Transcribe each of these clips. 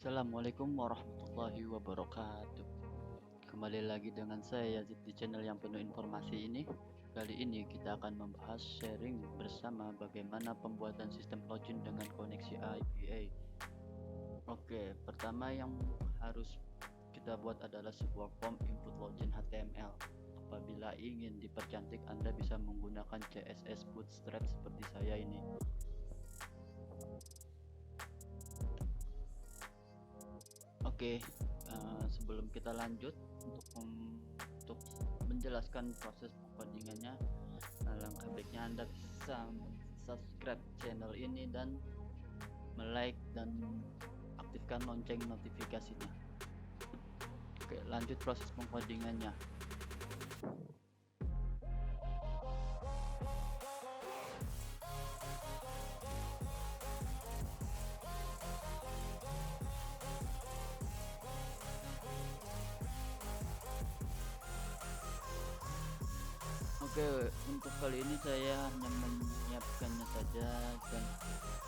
Assalamualaikum warahmatullahi wabarakatuh. Kembali lagi dengan saya Yazid di channel yang penuh informasi ini. Kali ini kita akan membahas sharing bersama bagaimana pembuatan sistem login dengan koneksi IPA. Oke, pertama yang harus kita buat adalah sebuah form input login HTML. Apabila ingin dipercantik, Anda bisa menggunakan CSS Bootstrap seperti saya ini. Oke, sebelum kita lanjut untuk menjelaskan proses codingannya, langkah baiknya Anda bisa subscribe channel ini dan like dan aktifkan lonceng notifikasinya. Oke, lanjut proses pengkodingannya. Oke, untuk kali ini saya hanya menyiapkannya saja dan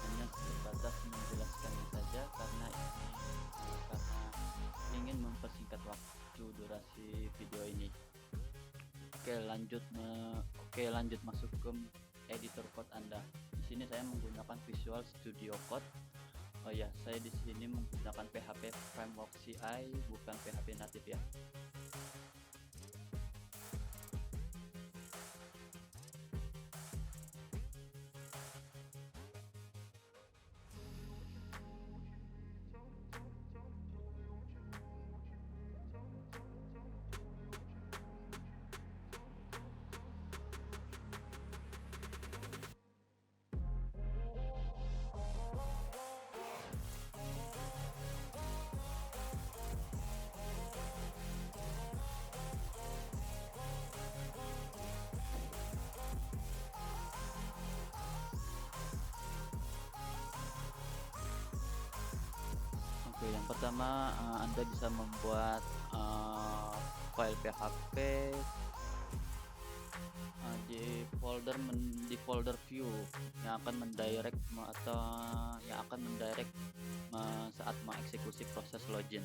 hanya sebatas menjelaskannya saja karena ingin mempersingkat waktu durasi video ini. Oke, lanjut masuk ke editor code Anda. Di sini saya menggunakan Visual Studio Code. Oh ya, saya di sini menggunakan PHP Framework CI, bukan PHP native ya. Oke, yang pertama Anda bisa membuat file PHP di folder view yang akan mendirect saat mengeksekusi proses login.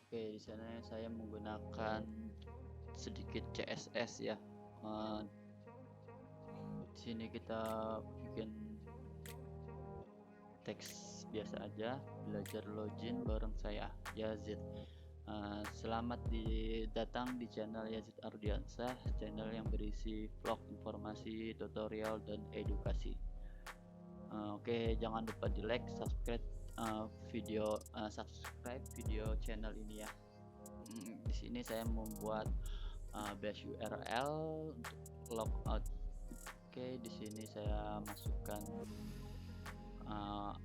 Oke, di sana saya menggunakan sedikit CSS ya. Di sini kita bikin teks biasa aja, belajar login bareng saya Yazid. Selamat datang di channel Yazid Ardiansah, channel yang berisi vlog, informasi, tutorial, dan edukasi. Oke, jangan lupa di like, subscribe video channel ini ya. Di sini saya membuat base URL untuk logout. Oke, di sini saya masukkan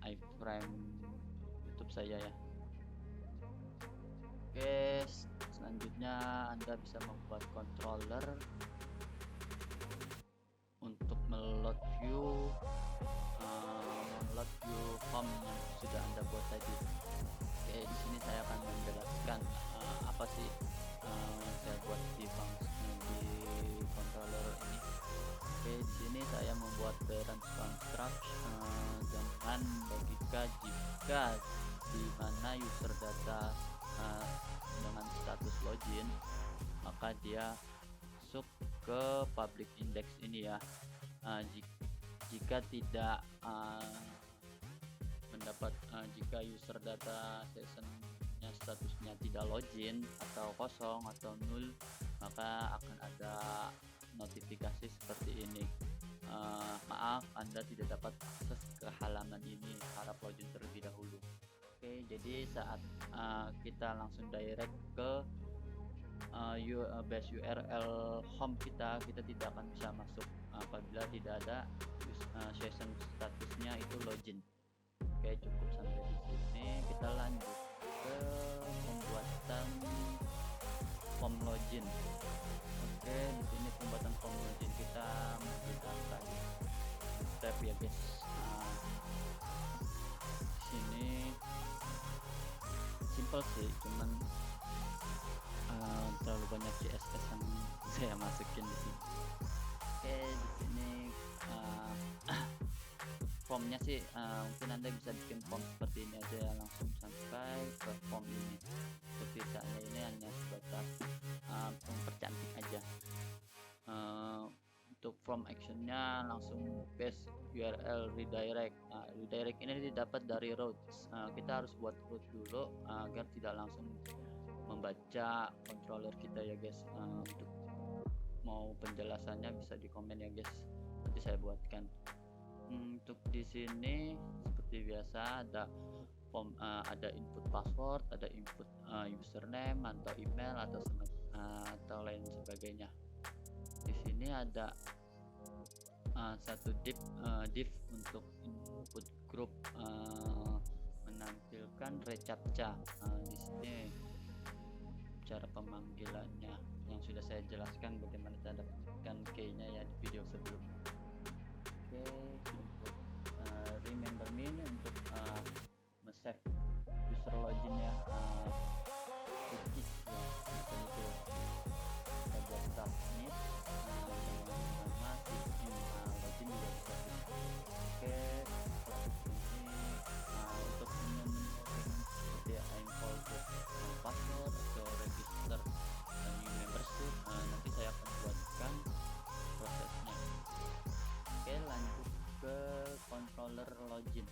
iframe YouTube saya ya. Oke, selanjutnya Anda bisa membuat controller untuk meload view form yang sudah Anda buat tadi. Oke, di sini saya akan menjelaskan apa sih saya buat di controller ini. Oke, di sini saya membuat parent construct dengan logika jika di mana user data dengan status login, maka dia masuk ke public index ini ya. Jika tidak jika user data sessionnya statusnya tidak login atau kosong atau nul, maka akan ada notifikasi seperti ini. Maaf, Anda tidak dapat akses ke halaman ini, harap login terlebih dahulu. Oke, jadi saat kita langsung direct ke base URL home kita tidak akan bisa masuk apabila tidak ada session statusnya itu login. Oke, cukup sampai di sini. Kita lanjut ke pembuatan form login. Oke, di sini pembuatan form login kita menggunakan step ya guys. Di sini simple sih, cuman terlalu banyak CSS yang saya masukin di sini. Oke, di sini formnya sih mungkin Anda bisa bikin form seperti ini aja ya, langsung sampai ke form ini. Seperti saya ini hanya sebatas mempercantik aja. Untuk form actionnya langsung paste URL redirect. Redirect ini didapat dari routes. Kita harus buat route dulu agar tidak langsung membaca controller kita ya guys. Untuk mau penjelasannya bisa di komen ya guys, nanti saya buatkan. Untuk di sini seperti biasa ada form, ada input password, ada input username atau email atau lain sebagainya. Di sini ada satu div untuk input group, menampilkan reCAPTCHA. Di sini cara pemanggilannya yang sudah saya jelaskan bagaimana cara dapatkan key-nya ya di video sebelumnya. Oke, untuk remember me ini untuk save user login ya, cookies ya, macam itu. Kita buat submit sama sistem login juga bisa. Oke, ini untuk seperti install password atau register new membership, nanti saya akan buatkan prosesnya. Oke, lanjut ke controller login.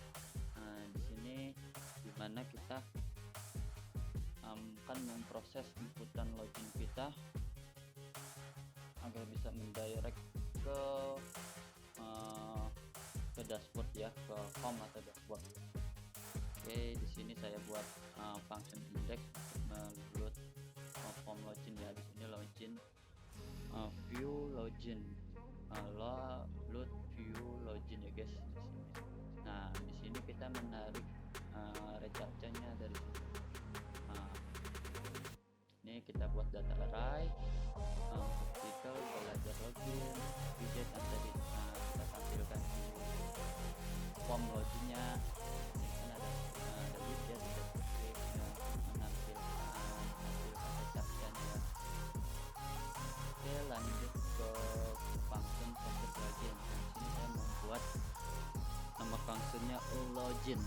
Di sini dimana kita akan memproses inputan login kita agar bisa mendirect ke dashboard ya, ke home atau dashboard. Oke, di sini saya buat function index untuk meload form login ya. Di sini login view login, load view login ya guys. Nah, di sini kita menarik reCAPTCHA-nya dari sini. Ini kita buat data array, title, belajar login, widget yang tadi kita tampilkan di form loginnya. Ini kan ada widget, ada script yang menampilkan reCAPTCHA-nya ya. Oke, lanjut ke function function login. Nah, di sini saya membuat nama functionnya login.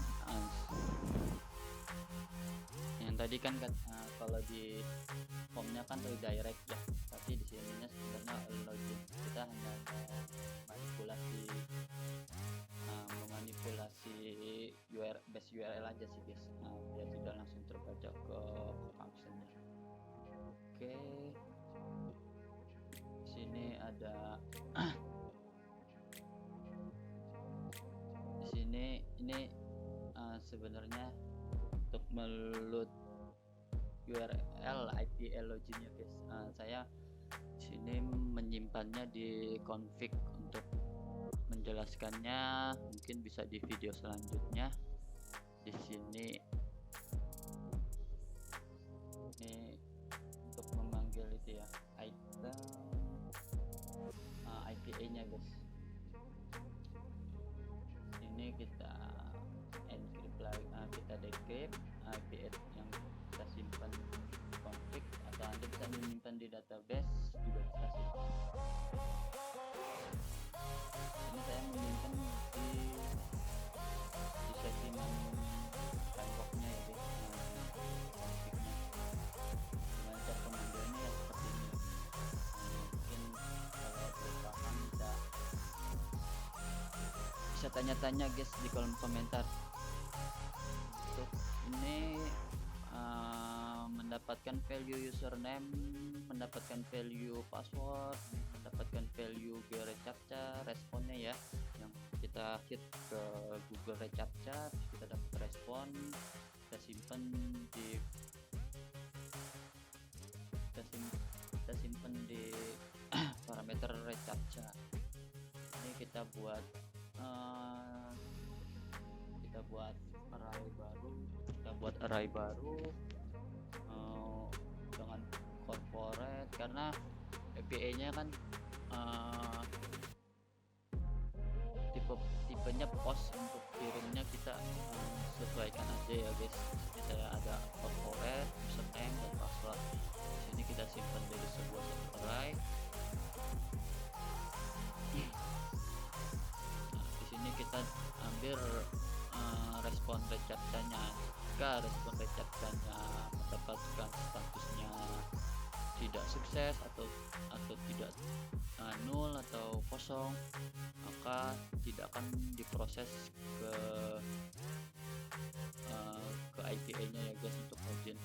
Yang tadi kan kalau di formnya kan redirect ya, tapi di sininya sebenarnya login. Kita hanya memanipulasi base URL aja sih guys, biar tidak langsung terbaca ke functionnya. Oke, sini ada di sini ini sebenarnya untuk meload URL IP loginnya guys. Saya sini menyimpannya di config. Untuk menjelaskannya mungkin bisa di video selanjutnya. Di sini ini untuk memanggil itu ya, item IPA-nya guys. Ini kita encrypt lagi, kita decrypt IPA yang kita simpan config, atau Anda bisa menyimpan di database juga bisa sih. Ini saya menyimpan di settingan frameworknya ya guys, confignya. Gimana cara pemanggilannya ya seperti ini. Mungkin kalau belum paham bisa tanya-tanya guys di kolom komentar. Untuk ini mendapatkan value username, mendapatkan value password, mendapatkan value reCAPTCHA, responnya ya, yang kita hit ke Google reCAPTCHA, kita dapat respon, kita simpan di parameter reCAPTCHA. Ini kita buat array baru dengan corporate, karena API-nya kan tipenya post. Untuk kirimnya kita sesuaikan aja ya guys. Di sini saya ada corporate, username dan password. Di sini kita simpan dari sebuah array. Nah, di sini kita mengambil respon recaptcha-nya. Jika respon recaptcha-nya mendapatkan statusnya tidak sukses atau tidak nol atau kosong, maka tidak akan diproses ke IPA-nya ya guys untuk login.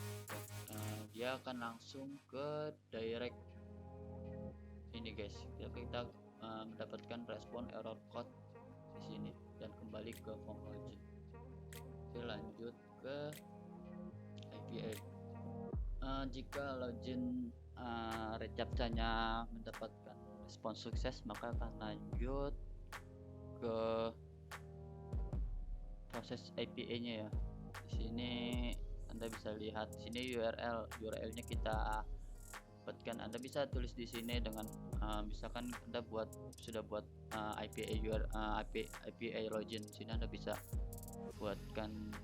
Dia akan langsung ke direct ini guys. Kita mendapatkan respon error code di sini dan kembali ke form login. Oke, lanjut ke IPA. Jika login recaptcha-nya mendapatkan respon sukses, maka akan lanjut ke proses IPA-nya ya. Di sini Anda bisa lihat di sini URL-nya kita dapatkan. Anda bisa tulis di sini dengan misalkan Anda sudah buat IPA login. Sini Anda bisa buatkan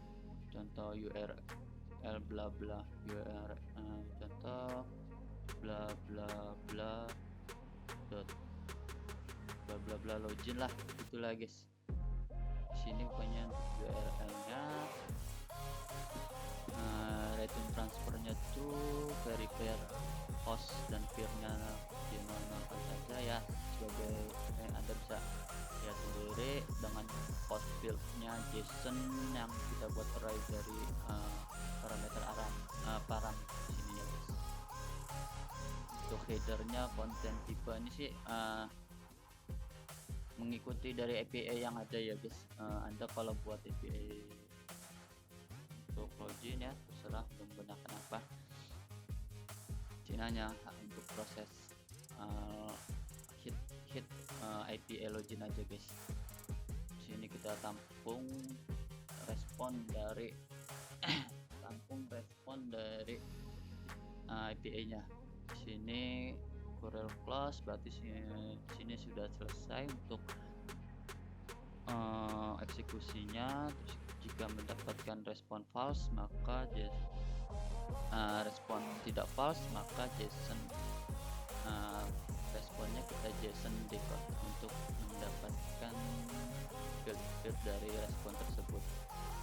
contoh URL bla bla contoh bla bla bla dot bla bla bla login lah, itulah guys. Di sini pokoknya URL-nya return transfernya tuh verify host dan peer-nya dinormalkan saja ya, sebagai Anda bisa lihat sendiri dengan host field-nya JSON yang kita buat array dari parameter param di sini ya guys. Untuk headernya konten tipe ini sih mengikuti dari API yang ada ya guys. Anda kalau buat API untuk login ya terserah menggunakan apa. Hanya untuk proses hit IPA login aja guys. Di sini kita tampung respon dari IPA-nya. Di sini curl close, berarti sini sudah selesai untuk eksekusinya. Terus jika mendapatkan respon false, maka respon tidak false, maka JSON responnya kita JSON decode untuk mendapatkan field dari respon tersebut.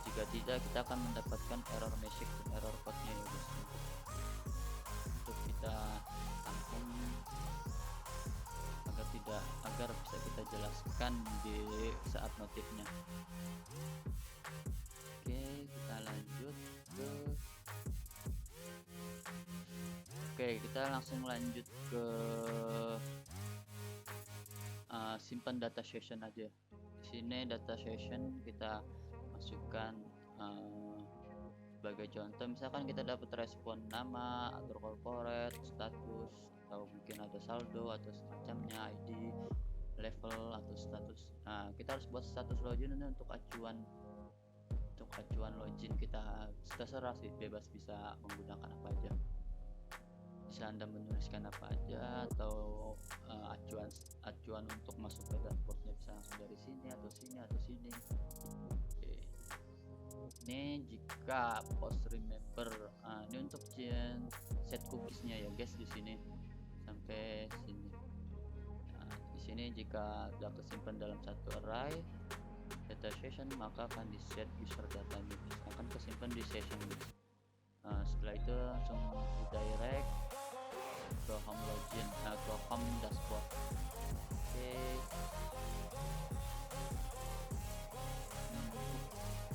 Jika tidak, kita akan mendapatkan error message dan error code-nya ya guys. Untuk kita tampung agar bisa kita jelaskan di saat notifnya. Oke, kita lanjut ke kita langsung lanjut ke simpan data session aja. Di sini data session kita masukkan sebagai contoh, misalkan kita dapat respon nama atau corporate, status, atau mungkin ada saldo atau semacamnya, ID, level atau status. Kita harus buat status login ini untuk acuan login kita. Terserah sih, bebas bisa menggunakan apa aja. Bisa Anda menuliskan apa aja, atau acuan untuk masuk ke dashboardnya bisa langsung dari sini atau sini atau sini. Oke. Ini jika post remember, ini untuk set cookiesnya ya guys. Di sini sampai sini. Di sini jika sudah kesimpan dalam satu array data session, maka akan di set user datanya, akan kesimpan di session. Setelah itu langsung direct ke home login, ke home dashboard. Oke.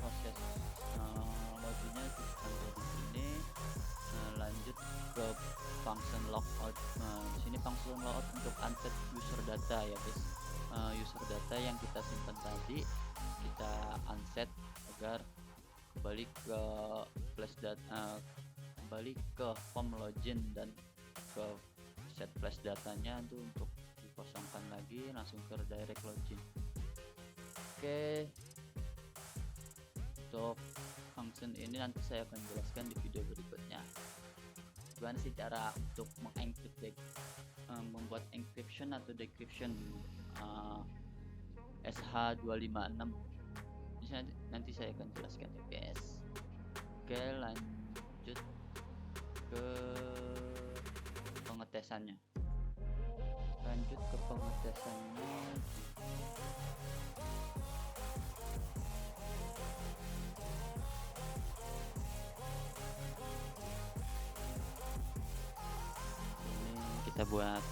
Proses loginnya sampai di sini. Lanjut ke function logout. Di sini function logout untuk unset user data ya guys. User data yang kita simpan tadi kita unset agar kembali ke flash data, kembali ke home login dan ke set flash datanya itu untuk dikosongkan lagi, langsung ke direct login. Oke, untuk function ini nanti saya akan jelaskan di video berikutnya. Gimana sih cara untuk membuat encryption atau decryption SH256. Nanti saya akan jelaskan ya guys. Oke, lanjut ke pengetesannya. kita buat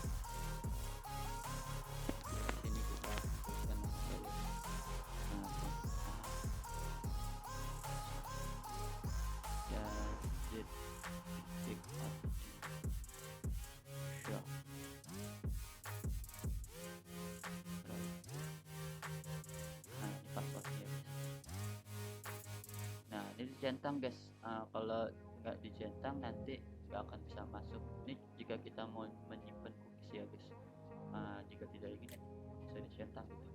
sini, kita tuliskan nama Yazid titik official. Nah, ini passwordnya. Nah, ini dicentang guys. Kalau nggak dicentang nanti nggak akan bisa masuk. Ini jika kita mau menyimpan cookies ya guys. Jika tidak ingin bisa dicentang gitu.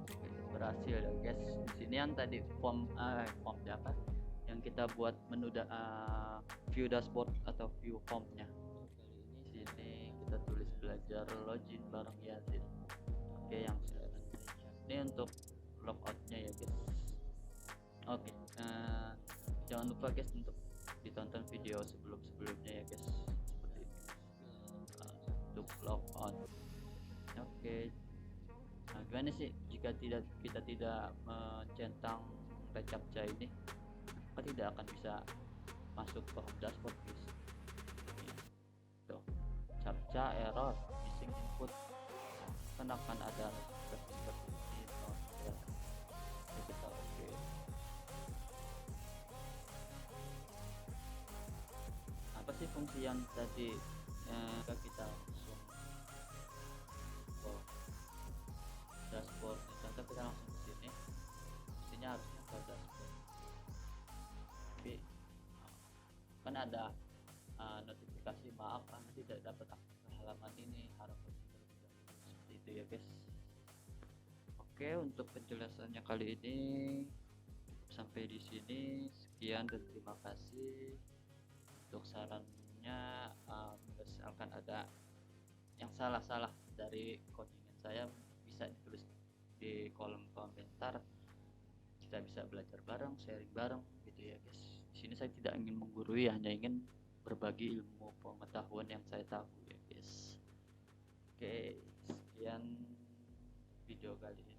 Oke, berhasil ya guys. Di sini yang tadi form apa? Yang kita buat menu view dashboard atau view formnya. Kali ini sini kita tulis belajar login bareng Yazid. Oke, yang ini untuk logoutnya ya guys. Oke, jangan lupa guys untuk ditonton video sebelumnya ya guys, seperti ini untuk logout. Oke, nah gimana sih jika kita tidak mencentang reCAPTCHA ini, maka tidak akan bisa masuk ke home dashboard guys. Tuh, CAPTCHA error missing input, kan akan ada seperti ini. Kita oke. Apa sih fungsi yang tadi kita langsung dashboard? Contoh kita langsung ke sini, mestinya harusnya ke dashboard, tapi kan ada notifikasi maaf Anda tidak dapat akses ke halaman ini, harap seperti itu ya guys. Oke, untuk penjelasannya kali ini sampai di sini, sekian dan terima kasih. Untuk sarannya, misalkan ada yang salah dari codingan saya, bisa ditulis di kolom komentar. Kita bisa belajar bareng, sharing bareng gitu ya guys. Di sini saya tidak ingin menggurui, hanya ingin berbagi ilmu pengetahuan yang saya tahu ya guys. Oke, sekian video kali ini.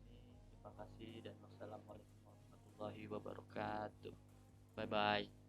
Terima kasih dan wassalamualaikum warahmatullahi wabarakatuh. Bye bye.